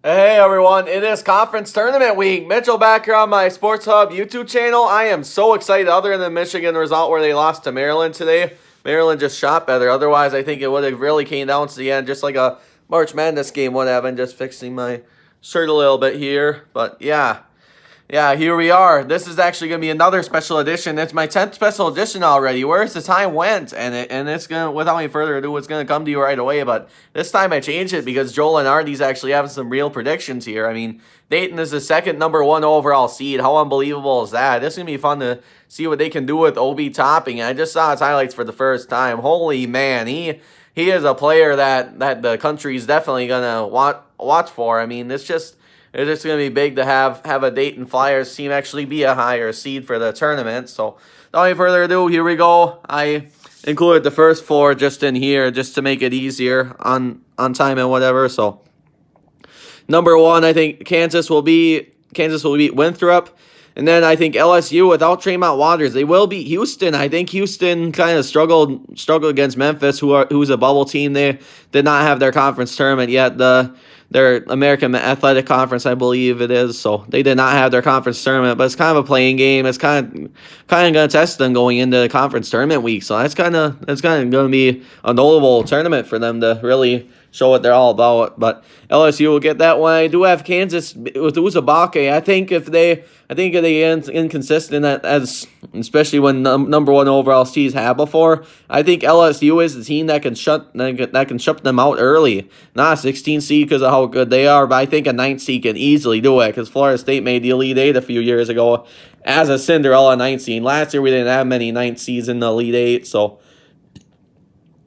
Hey everyone, it is conference tournament week. Mitchell back here on my Sports Hub YouTube channel. I am so excited other than the Michigan result where they lost to Maryland today. Maryland just shot better. Otherwise, I think it would have really came down to the end, just like a March Madness game would have. I'm just fixing my shirt a little bit here. But yeah, here we are. This is actually going to be another special edition. It's my 10th special edition already. Where's the time went? And it's going to, without any further ado, it's going to come to you right away. But this time I changed it because Joel and Artie's actually having some real predictions here. I mean, Dayton is the second #1 overall seed. How unbelievable is that? This is going to be fun to see what they can do with Obi Topping. I just saw his highlights for the first time. Holy man, he is a player that the country's definitely going to watch for. I mean, it's just going to be big to have a Dayton Flyers team actually be a higher seed for the tournament. So, without any further ado, here we go. I included the first four just in here just to make it easier on time and whatever. So, #1, I think Kansas will beat Winthrop. And then I think LSU without Tremont Waters, they will beat Houston. I think Houston kind of struggled against Memphis, who's a bubble team. They did not have their conference tournament yet. Their American Athletic Conference, I believe it is. So they did not have their conference tournament, but it's kind of a playing game. It's kind of going to test them going into the conference tournament week. So that's kind of going to be a notable tournament for them to really show what they're all about. But LSU will get that one. I do have Kansas with Uzabake. I think if they inconsistent as especially when #1 overall seeds have before, I think LSU is the team that can shut them out early. Not a 16 seed because of how good they are, but I think a 9 seed can easily do it because Florida State made the Elite Eight a few years ago as a Cinderella 9 seed. Last year we didn't have many 9 seeds in the Elite Eight, so.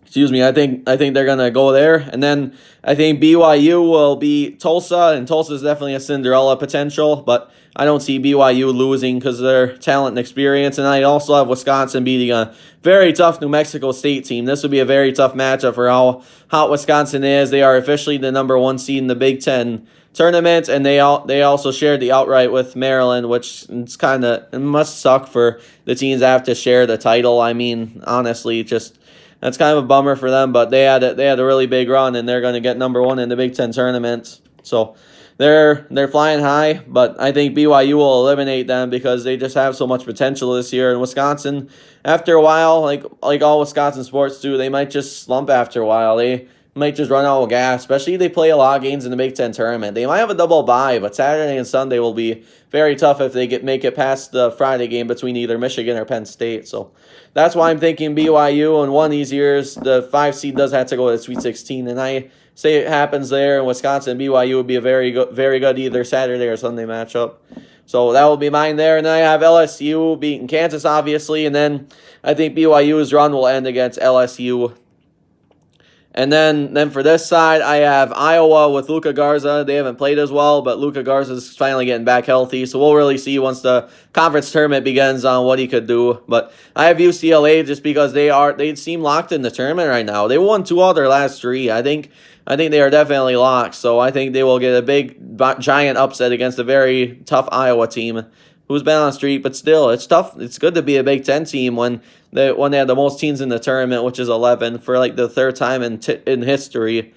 Excuse me, I think they're going to go there. And then I think BYU will beat Tulsa, and Tulsa is definitely a Cinderella potential, but I don't see BYU losing because of their talent and experience. And I also have Wisconsin beating a very tough New Mexico State team. This would be a very tough matchup for how hot Wisconsin is. They are officially the #1 seed in the Big Ten tournament, and they also shared the outright with Maryland, which it must suck for the teams that have to share the title. I mean, honestly, that's kind of a bummer for them, but they had a really big run, and they're going to get #1 in the Big Ten tournament. So they're flying high, but I think BYU will eliminate them because they just have so much potential this year. And Wisconsin, after a while, like all Wisconsin sports do, they might just slump after a while. They might just run out of gas, especially if they play a lot of games in the Big Ten tournament. They might have a double bye, but Saturday and Sunday will be very tough if they make it past the Friday game between either Michigan or Penn State. So that's why I'm thinking BYU. And one of these years, the 5 seed does have to go to the Sweet 16, and I say it happens there. And Wisconsin and BYU would be a very good either Saturday or Sunday matchup. So that will be mine there. And then I have LSU beating Kansas, obviously, and then I think BYU's run will end against LSU. And then for this side, I have Iowa with Luka Garza. They haven't played as well, but Luka Garza is finally getting back healthy. So we'll really see once the conference tournament begins on what he could do. But I have UCLA just because they seem locked in the tournament right now. They won 2 out of their last 3. I think they are definitely locked. So I think they will get a big, giant upset against a very tough Iowa team who's been on the street, but still, it's tough. It's good to be a Big Ten team when they have the most teams in the tournament, which is 11 for like the 3rd time in history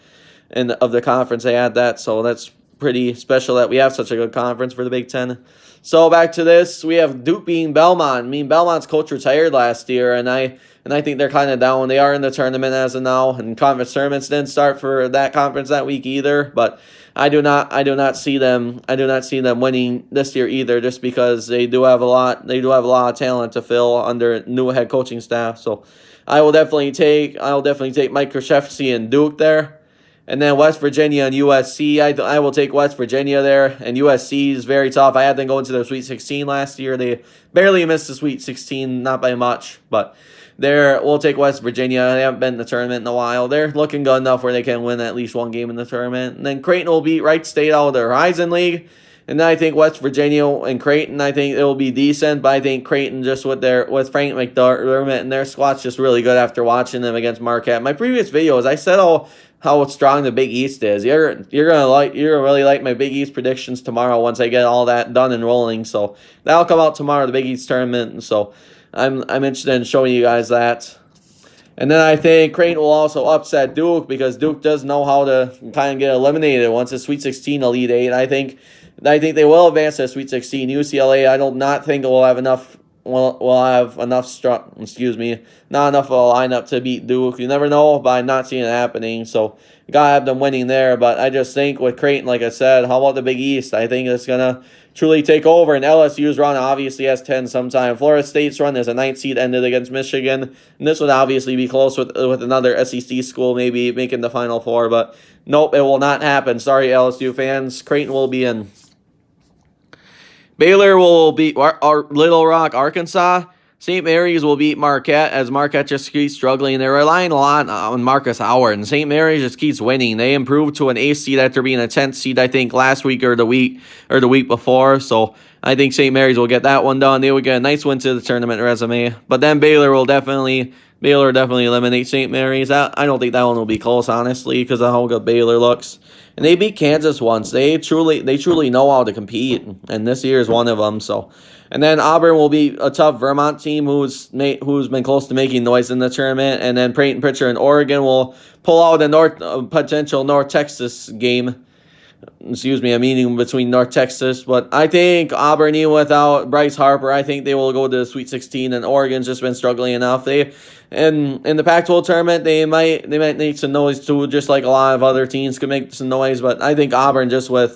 of the conference. They had that, so that's pretty special that we have such a good conference for the Big Ten. So back to this, we have Duke beating Belmont. I mean, Belmont's coach retired last year, and I think they're kind of down. They are in the tournament as of now, and conference tournaments didn't start for that conference that week either, but I do not see them winning this year either, just because they do have a lot of talent to fill under new head coaching staff. So I will definitely take Mike Krzyzewski and Duke there. And then West Virginia and USC, I will take West Virginia there. And USC is very tough. I had them going to the Sweet 16 last year. They barely missed the Sweet 16, not by much, but we'll take West Virginia. They haven't been in the tournament in a while. They're looking good enough where they can win at least one game in the tournament. And then Creighton will beat Wright State out of the Horizon League. And then I think West Virginia and Creighton, I think it will be decent. But I think Creighton just with Frank McDermott and their squad's just really good after watching them against Marquette. My previous videos, I said how strong the Big East is. You're gonna really like my Big East predictions tomorrow once I get all that done and rolling. So that'll come out tomorrow, the Big East tournament. So I'm interested in showing you guys that. And then I think Creighton will also upset Duke because Duke does know how to kind of get eliminated once it's Sweet 16 Elite Eight. I think they will advance to Sweet 16. UCLA, I do not think will have enough. Will have enough not enough of a lineup to beat Duke. You never know by not seeing it happening. So you gotta have them winning there. But I just think with Creighton, like I said, how about the Big East? I think it's gonna truly take over. And LSU's run obviously has 10 sometime. Florida State's run as a 9th seed ended against Michigan. And this would obviously be close with another SEC school maybe making the Final Four. But nope, it will not happen. Sorry, LSU fans. Creighton will be in. Baylor will beat Little Rock, Arkansas. St. Mary's will beat Marquette as Marquette just keeps struggling. They're relying a lot on Marcus Howard, and St. Mary's just keeps winning. They improved to an 8th seed after being a 10th seed, I think, last week or the week before. So I think St. Mary's will get that one done. They would get a nice win to the tournament resume. But then Baylor definitely eliminate St. Mary's. I don't think that one will be close, honestly, because of how good Baylor looks. And they beat Kansas once. They truly know how to compete, and this year is one of them. So, and then Auburn will be a tough Vermont team who's been close to making noise in the tournament. And then Peyton Pritchard and Oregon will pull out a potential North Texas game. A meeting between North Texas. But I think Auburn, even without Bryce Harper, I think they will go to the Sweet 16, and Oregon's just been struggling enough. In the Pac-12 tournament, they might make some noise too, just like a lot of other teams could make some noise. But I think Auburn just with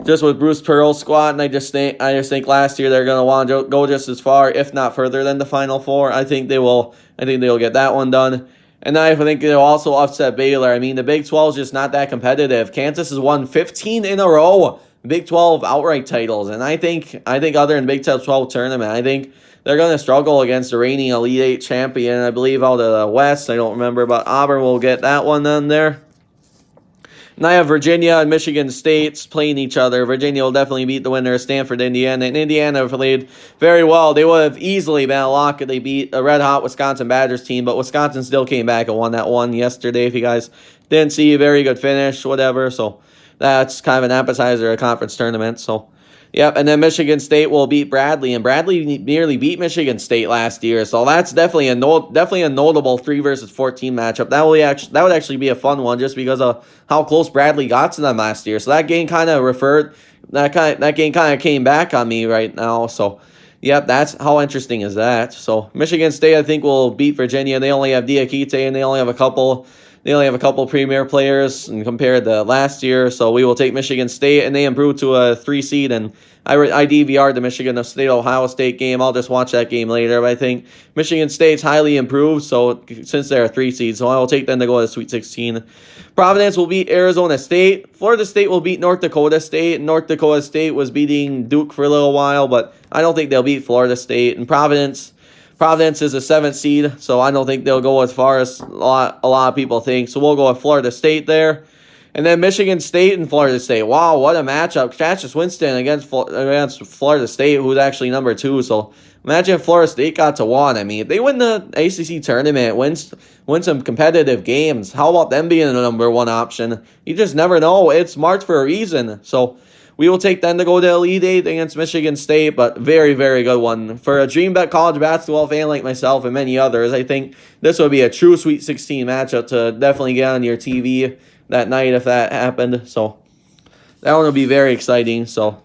Bruce Pearl's squad, and I just think last year they're gonna want to go just as far, if not further, than the Final Four. I think they'll get that one done. And I think they'll also upset Baylor. I mean, the Big 12 is just not that competitive. Kansas has won 15 in a row Big 12 outright titles. And I think other than Big 12 tournament, I think they're going to struggle against the reigning Elite Eight champion, I believe, out of the West. I don't remember, but Auburn will get that one then there. And I have Virginia and Michigan State playing each other. Virginia will definitely beat the winner of Stanford, Indiana. And Indiana played very well. They would have easily been a lock if they beat a red-hot Wisconsin Badgers team. But Wisconsin still came back and won that one yesterday. If you guys didn't see, a very good finish, whatever. So that's kind of an appetizer of a conference tournament. So, yep, and then Michigan State will beat Bradley, and Bradley nearly beat Michigan State last year, so that's definitely a notable 3 versus 14 matchup. That would actually be a fun one just because of how close Bradley got to them last year. So that game kind of came back on me right now. So, yep, that's how interesting is that. So Michigan State, I think, will beat Virginia. They only have Diakite, and they only have a couple premier players and compared to last year. So we will take Michigan State, and they improved to a 3 seed. And I DVR'd the Michigan State Ohio State game. I'll just watch that game later. But I think Michigan State's highly improved. So since they're a 3 seed, so I will take them to go to the Sweet 16. Providence will beat Arizona State. Florida State will beat North Dakota State. North Dakota State was beating Duke for a little while, but I don't think they'll beat Florida State. And Providence is a 7th seed, so I don't think they'll go as far as a lot of people think. So we'll go with Florida State there. And then Michigan State and Florida State. Wow, what a matchup. Cassius Winston against Florida State, who's actually number 2. So imagine if Florida State got to 1. I mean, if they win the ACC tournament, win some competitive games, how about them being the number 1 option? You just never know. It's March for a reason. So we will take them to go to Elite Eight against Michigan State, but very, very good one. For a Dream Bet college basketball fan like myself and many others, I think this would be a true Sweet 16 matchup to definitely get on your TV that night if that happened. So that one will be very exciting. So,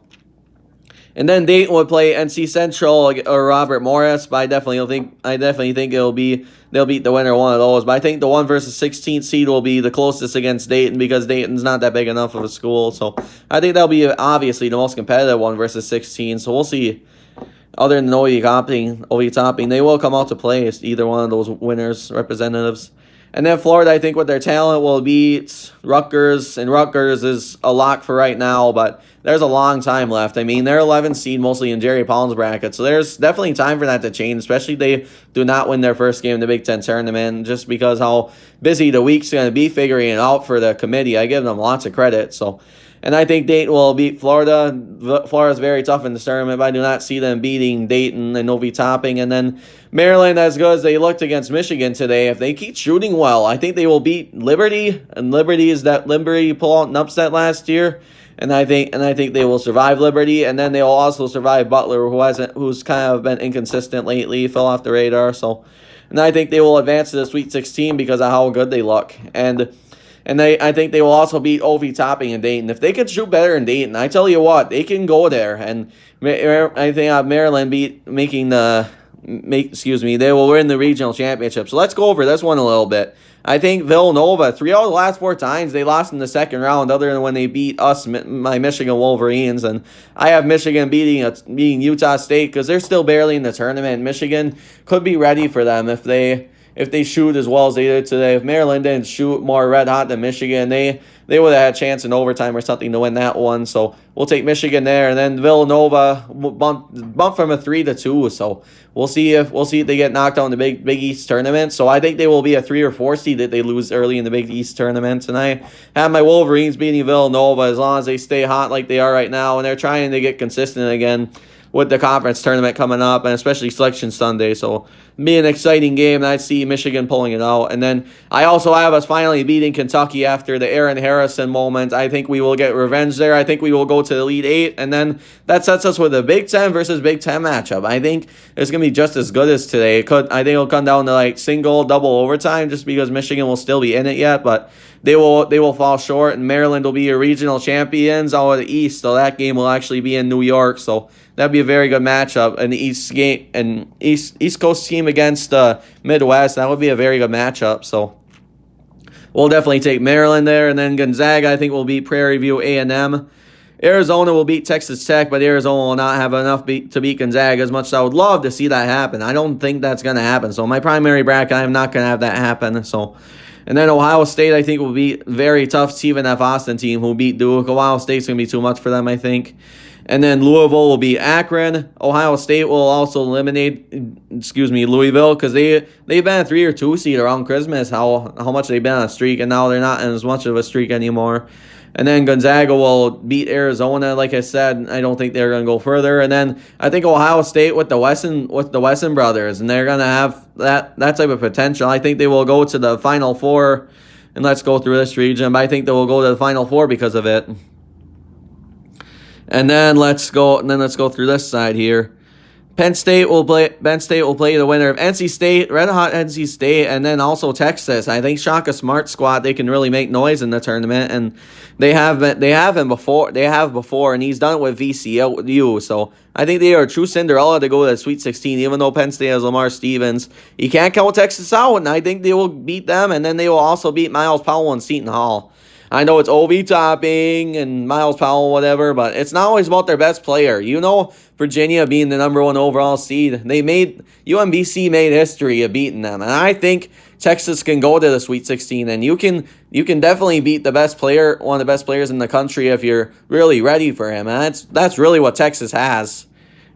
and then Dayton would play NC Central or Robert Morris, but I definitely think they'll beat the winner of one of those. But I think the 1 versus 16th seed will be the closest against Dayton because Dayton's not that big enough of a school. So I think that'll be obviously the most competitive 1 versus 16. So we'll see. Other than OE topping, they will come out to play. It's either one of those winners, representatives. And then Florida, I think with their talent, will beat Rutgers, and Rutgers is a lock for right now, but there's a long time left. I mean, they're 11th seed mostly in Jerry Palm's bracket, so there's definitely time for that to change, especially if they do not win their first game in the Big Ten tournament, just because how busy the week's going to be figuring it out for the committee. I give them lots of credit, so. And I think Dayton will beat Florida. Florida's very tough in this tournament, but I do not see them beating Dayton and Novi topping. And then Maryland, as good as they looked against Michigan today, if they keep shooting well, I think they will beat Liberty. And Liberty pulled out an upset last year. And I think they will survive Liberty, and then they will also survive Butler, who's kind of been inconsistent lately, fell off the radar. So and I think they will advance to the Sweet 16 because of how good they look. And I think they will also beat OV Topping in Dayton. If they can shoot better in Dayton, I tell you what, they can go there. And I think Maryland they will win the regional championship. So let's go over this one a little bit. I think Villanova, 3 out of the last 4 times, they lost in the second round, other than when they beat us, my Michigan Wolverines. And I have Michigan beating Utah State because they're still barely in the tournament. Michigan could be ready for them if they shoot as well as they did today. If Maryland didn't shoot more red hot than Michigan, they would have had a chance in overtime or something to win that one. So we'll take Michigan there, and then Villanova bump from a 3 to 2. So we'll see if they get knocked out in the Big East tournament. So I think they will be a 3 or 4 seed if they lose early in the Big East tournament. And I have my Wolverines beating Villanova as long as they stay hot like they are right now, and they're trying to get consistent again with the conference tournament coming up, and especially Selection Sunday. So be an exciting game, and I see Michigan pulling it out. And then I also have us finally beating Kentucky after the Aaron Harrison moment. I think we will get revenge there. I think we will go to the Elite 8, and then that sets us with a Big Ten versus Big Ten matchup. I think it's going to be just as good as today. I think it'll come down to like single, double overtime just because Michigan will still be in it yet, but they will fall short, and Maryland will be your regional champions out of the East, so that game will actually be in New York. So that'd be a very good matchup. And the East Coast team against the Midwest, that would be a very good matchup. So we'll definitely take Maryland there, and then Gonzaga I think will beat Prairie View A&M. Arizona will beat Texas Tech, but Arizona will not have enough to beat Gonzaga as much as I would love to see that happen. I don't think that's going to happen. So my primary bracket, I'm not going to have that happen. So. And then Ohio State, I think, will be very tough. Stephen F. Austin team who beat Duke. Ohio State's going to be too much for them, I think. And then Louisville will beat Akron. Ohio State will also eliminate, Louisville, because they've been a 3 or 2 seed around Christmas, how much they've been on a streak, and now they're not in as much of a streak anymore. And then Gonzaga will beat Arizona, like I said. I don't think they're going to go further. And then I think Ohio State with the Wesson brothers, and they're going to have that type of potential. I think they will go to the Final Four, and let's go through this region. But I think they will go to the Final Four because of it. And then let's go through this side here. Penn State will play the winner of NC State, red hot NC State, and then also Texas. I think Shaka Smart squad, they can really make noise in the tournament, and they have before, and he's done it with VCU. So I think they are a true Cinderella to go to the Sweet 16, even though Penn State has Lamar Stevens. You can't count Texas out, and I think they will beat them, and then they will also beat Miles Powell and Seton Hall. I know it's OV Topping and Miles Powell, whatever, but it's not always about their best player. Virginia being the number 1 overall seed, UMBC made history of beating them, and I think Texas can go to the Sweet 16, and you can definitely beat the best player, one of the best players in the country, if you're really ready for him, and that's really what Texas has,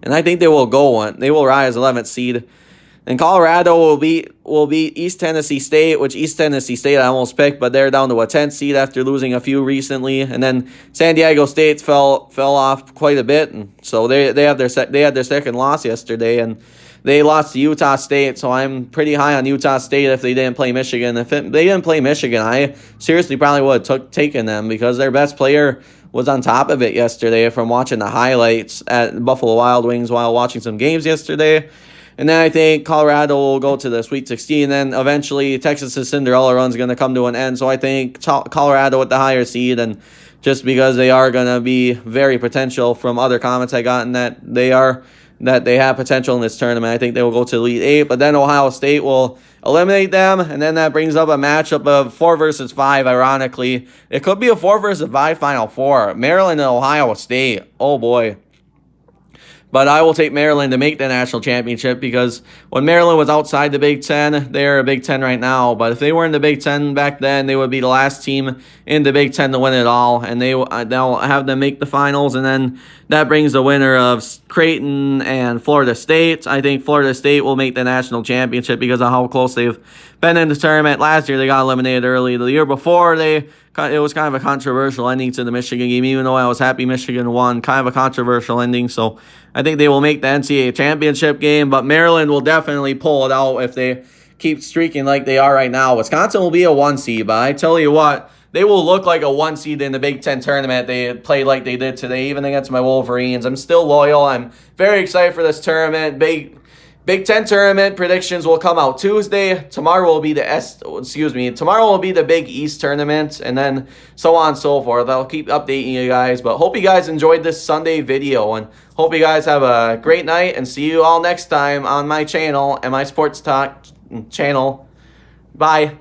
and I think they will go. They will rise 11th seed. And Colorado will beat East Tennessee State, which East Tennessee State I almost picked, but they're down to a 10th seed after losing a few recently. And then San Diego State fell off quite a bit, and so they had their second loss yesterday, and they lost to Utah State. So I'm pretty high on Utah State if they didn't play Michigan. If they didn't play Michigan, I seriously probably would have taken them because their best player was on top of it yesterday from watching the highlights at Buffalo Wild Wings while watching some games yesterday. And then I think Colorado will go to the Sweet 16. And then eventually Texas' Cinderella run is going to come to an end. So I think Colorado with the higher seed. And just because they are going to be very potential from other comments I got, and that they have potential in this tournament, I think they will go to Elite 8. But then Ohio State will eliminate them. And then that brings up a matchup of 4 versus 5, ironically. It could be a 4 versus 5 Final Four. Maryland and Ohio State. Oh, boy. But I will take Maryland to make the national championship because when Maryland was outside the Big Ten, they're a Big Ten right now. But if they were in the Big Ten back then, they would be the last team in the Big Ten to win it all. And they'll have them make the finals. And then that brings the winner of Creighton and Florida State. I think Florida State will make the national championship because of how close they've been in the tournament. Last year, they got eliminated early. The year before, it was kind of a controversial ending to the Michigan game, even though I was happy Michigan won. Kind of a controversial ending, so I think they will make the NCAA championship game, but Maryland will definitely pull it out if they keep streaking like they are right now. Wisconsin will be a 1 seed, but I tell you what, they will look like a 1 seed in the Big Ten tournament. They played like they did today, even against my Wolverines. I'm still loyal. I'm very excited for this tournament. Big Ten tournament predictions will come out Tuesday. Tomorrow will be tomorrow will be the Big East tournament, and then so on and so forth. I'll keep updating you guys, but hope you guys enjoyed this Sunday video, and hope you guys have a great night, and see you all next time on my channel and my Sports Talk channel. Bye.